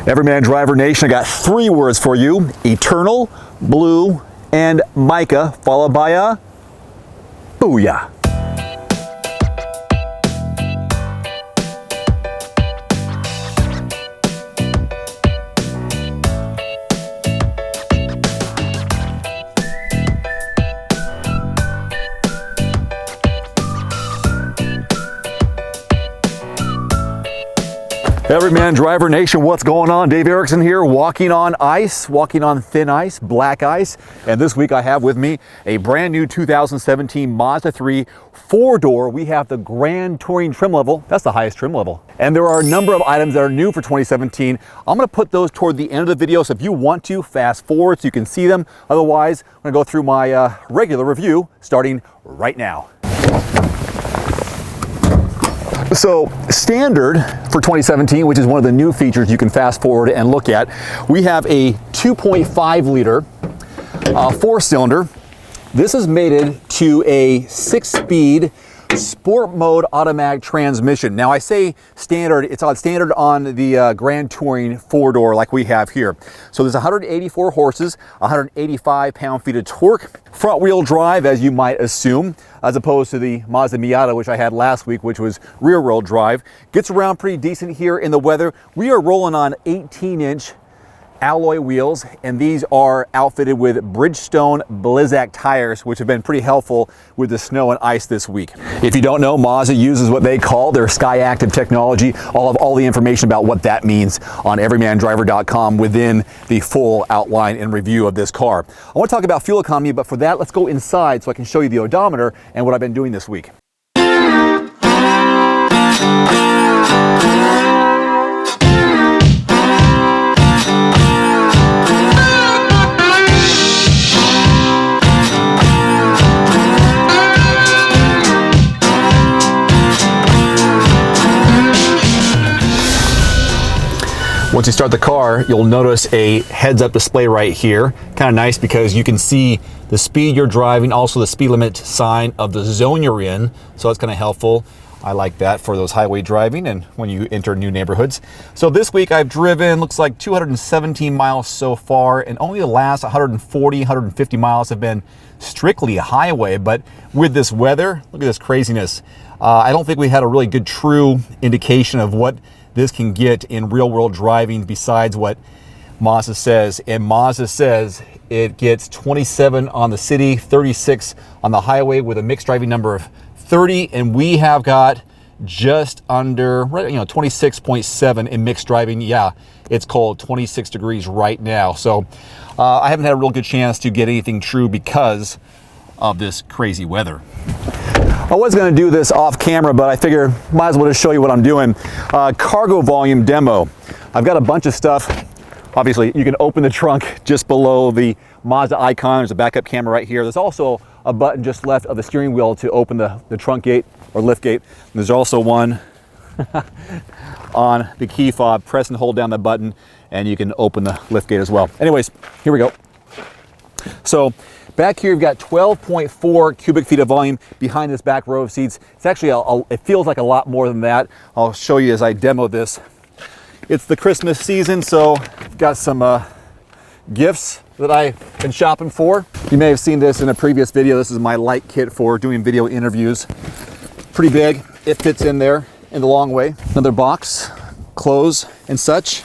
Everyman Driver Nation, I got 3 words for you: eternal, blue, and mica, followed by a booyah. Everyman Driver Nation, what's going on? Dave Erickson here, walking on ice, walking on thin ice, black ice. And this week I have with me a brand new 2017 Mazda 3 4-door. We have the Grand Touring trim level. That's the highest trim level. And there are a number of items that are new for 2017. I'm gonna put those toward the end of the video, so if you want to, fast forward so you can see them. Otherwise, I'm gonna go through my regular review starting right now. So standard for 2017, which is one of the new features you can fast forward and look at, we have a 2.5 liter 4-cylinder. This is mated to a 6-speed sport mode automatic transmission. Now I say standard, it's on standard on the Grand Touring 4-door like we have here. So there's 184 horses, 185 pound-feet of torque, front wheel drive as you might assume, as opposed to the Mazda Miata which I had last week, which was rear wheel drive. Gets around pretty decent here in the weather. We are rolling on 18-inch alloy wheels, and these are outfitted with Bridgestone Blizzak tires, which have been pretty helpful with the snow and ice this week. If you don't know, Mazda uses what they call their Sky Active technology. All the information about what that means on everymandriver.com within the full outline and review of this car. I want to talk about fuel economy, but for that, let's go inside so I can show you the odometer and what I've been doing this week. Once you start the car, you'll notice a heads-up display right here. Kind of nice because you can see the speed you're driving, also the speed limit sign of the zone you're in. So that's kind of helpful. I like that for those highway driving and when you enter new neighborhoods. So this week I've driven, looks like 217 miles so far, and only the last 140, 150 miles have been strictly highway. But with this weather, look at this craziness. I don't think we had a really good true indication of what this can get in real world driving besides what Mazda says. And Mazda says it gets 27 on the city, 36 on the highway with a mixed driving number of 30. And we have got just under, 26.7 in mixed driving. Yeah, it's cold, 26 degrees right now. So I haven't had a real good chance to get anything true because of this crazy weather. I was going to do this off camera, but I figure might as well just show you what I'm doing. Cargo volume demo. I've got a bunch of stuff. Obviously, you can open the trunk just below the Mazda icon. There's a backup camera right here. There's also a button just left of the steering wheel to open the trunk gate or lift gate. And there's also one on the key fob. Press and hold down the button and you can open the lift gate as well. Anyways, here we go. So back here, you've got 12.4 cubic feet of volume behind this back row of seats. It's actually, it feels like a lot more than that. I'll show you as I demo this. It's the Christmas season, so I've got some gifts that I've been shopping for. You may have seen this in a previous video. This is my light kit for doing video interviews. Pretty big. It fits in there in the long way. Another box, clothes and such.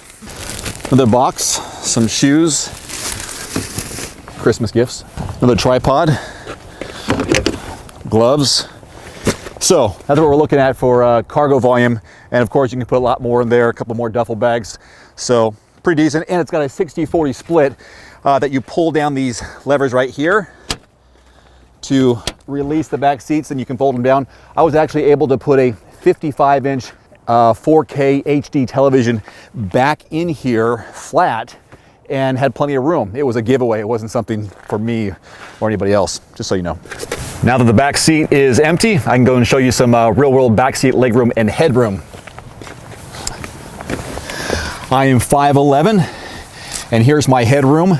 Another box, some shoes. Christmas gifts. Another tripod, gloves. So that's what we're looking at for cargo volume. And of course you can put a lot more in there, a couple more duffel bags. So pretty decent. And it's got a 60-40 split that you pull down these levers right here to release the back seats, and you can fold them down. I was actually able to put a 55-inch 4K HD television back in here flat and had plenty of room. It was a giveaway. It wasn't something for me or anybody else, just so you know. Now that the back seat is empty, I can go and show you some real world back seat legroom and headroom. I am 5'11", and here's my headroom.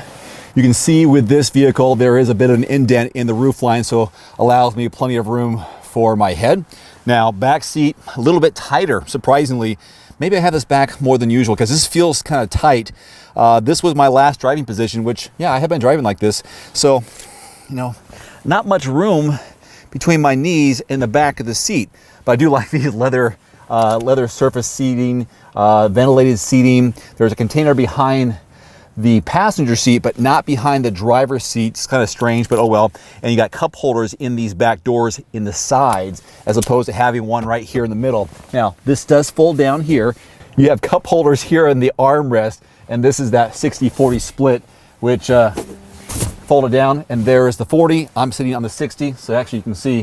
You can see with this vehicle, there is a bit of an indent in the roof line, so allows me plenty of room for my head. Now, back seat, a little bit tighter, surprisingly, maybe I have this back more than usual because this feels kind of tight. This was my last driving position, which, yeah, I have been driving like this. So, you know, not much room between my knees and the back of the seat. But I do like these leather surface seating, ventilated seating. There's a container behind the passenger seat, but not behind the driver's seat. It's kind of strange, but oh well. And you got cup holders in these back doors in the sides, as opposed to having one right here in the middle. Now, this does fold down here. You have cup holders here in the armrest, and this is that 60-40 split, which folded down, and there's the 40. I'm sitting on the 60, so actually you can see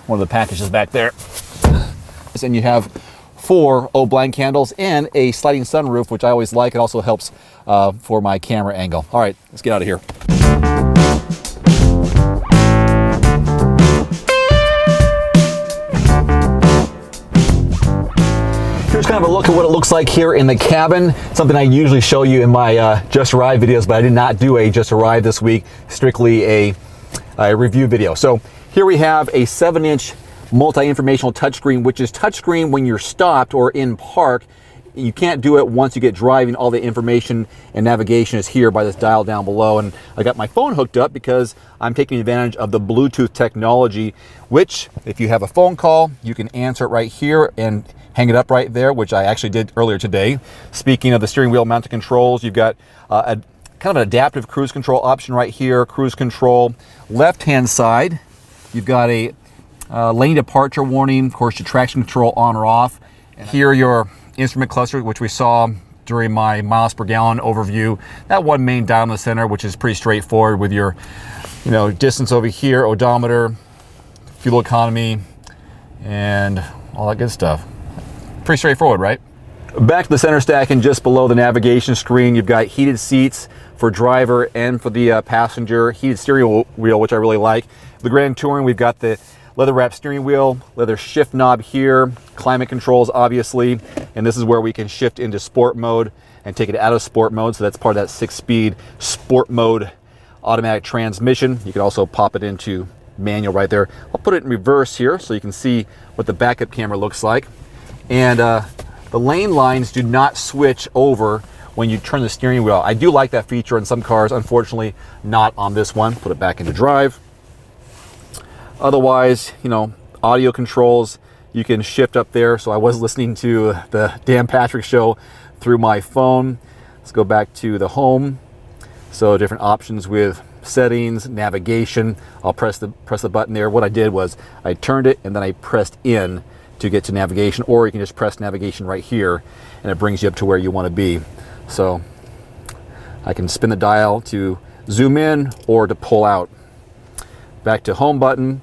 one of the packages back there. And you have 4 blank handles and a sliding sunroof, which I always like. It also helps for my camera angle. All right, let's get out of here. Here's kind of a look at what it looks like here in the cabin. Something I usually show you in my Just Arrive videos, but I did not do a Just Arrive this week, strictly a review video. So here we have a 7-inch multi-informational touchscreen, which is touchscreen when you're stopped or in park. You can't do it once you get driving. All the information and navigation is here by this dial down below. And I got my phone hooked up because I'm taking advantage of the Bluetooth technology, which if you have a phone call, you can answer it right here and hang it up right there, which I actually did earlier today. Speaking of the steering wheel mounted controls, you've got a kind of an adaptive cruise control option right here. Cruise control. Left-hand side, you've got a lane departure warning, of course, your traction control on or off. Here, your instrument cluster, which we saw during my miles per gallon overview. That one main dial in the center, which is pretty straightforward with your, you know, distance over here, odometer, fuel economy, and all that good stuff. Pretty straightforward, right? Back to the center stack, and just below the navigation screen, you've got heated seats for driver and for the passenger, heated steering wheel, which I really like. The Grand Touring, we've got the leather wrap steering wheel, leather shift knob here, climate controls obviously, and this is where we can shift into sport mode and take it out of sport mode. So that's part of that 6-speed sport mode automatic transmission. You can also pop it into manual right there. I'll put it in reverse here so you can see what the backup camera looks like. And the lane lines do not switch over when you turn the steering wheel. I do like that feature in some cars, unfortunately not on this one. Put it back into drive. Otherwise, you know, audio controls, you can shift up there. So I was listening to the Dan Patrick Show through my phone. Let's go back to the home. So different options with settings, navigation. I'll press the button there. What I did was I turned it and then I pressed in to get to navigation, or you can just press navigation right here and it brings you up to where you want to be. So I can spin the dial to zoom in or to pull out. Back to home button.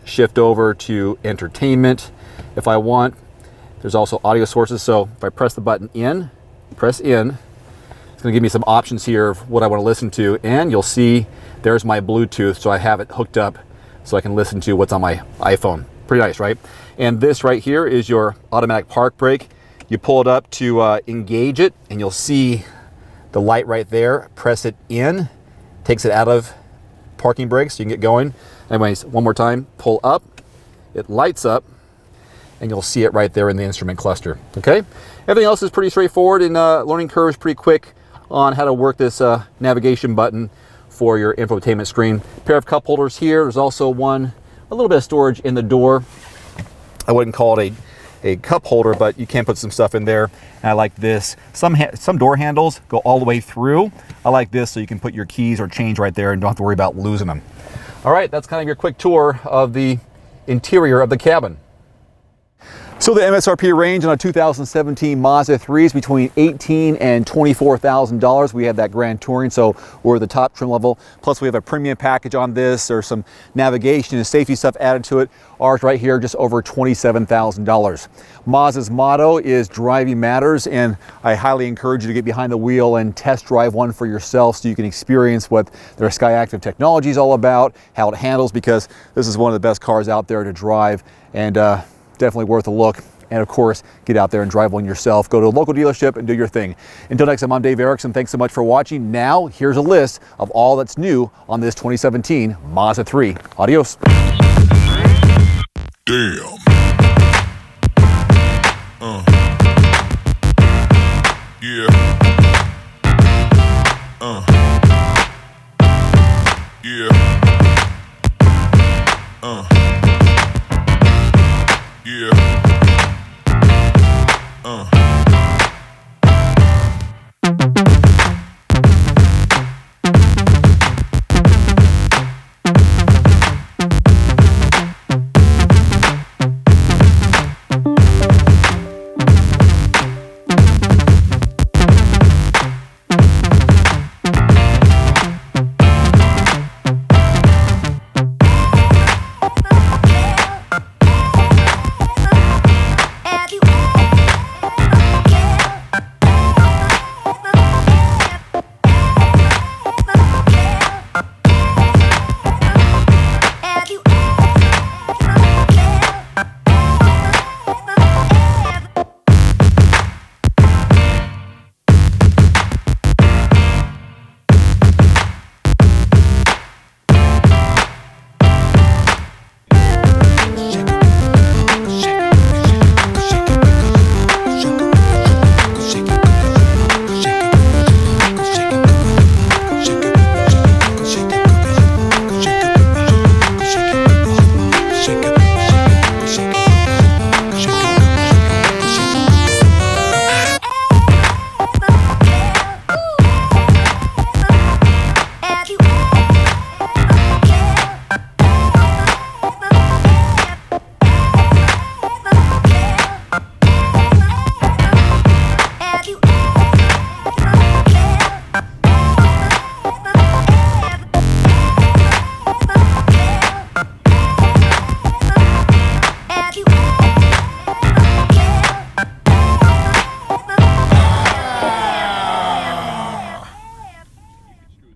Shift over to entertainment if I want. There's also audio sources, so if I press the button in, press in, it's going to give me some options here of what I want to listen to, and you'll see there's my Bluetooth, so I have it hooked up so I can listen to what's on my iPhone. Pretty nice, right? And this right here is your automatic park brake. You pull it up to engage it, and you'll see the light right there. Press it in, takes it out of parking brakes so you can get going. Anyways, one more time, pull up, it lights up, and you'll see it right there in the instrument cluster, okay? Everything else is pretty straightforward, and learning curve is pretty quick on how to work this navigation button for your infotainment screen. Pair of cup holders here. There's also a little bit of storage in the door. I wouldn't call it a cup holder, but you can put some stuff in there. And I like this. Some door handles go all the way through. I like this so you can put your keys or change right there and don't have to worry about losing them. All right, that's kind of your quick tour of the interior of the cabin. So the MSRP range on a 2017 Mazda 3 is between $18,000 and $24,000. We have that Grand Touring, so we're the top trim level. Plus we have a premium package on this. There's some navigation and safety stuff added to it. Ours right here, just over $27,000. Mazda's motto is driving matters, and I highly encourage you to get behind the wheel and test drive one for yourself so you can experience what their SkyActiv technology is all about, how it handles, because this is one of the best cars out there to drive, and definitely worth a look. And of course, get out there and drive one yourself. Go to a local dealership and do your thing. Until next time, I'm Dave Erickson. Thanks so much for watching. Now, here's a list of all that's new on this 2017 Mazda 3. Adios. Damn. Yeah. Yeah.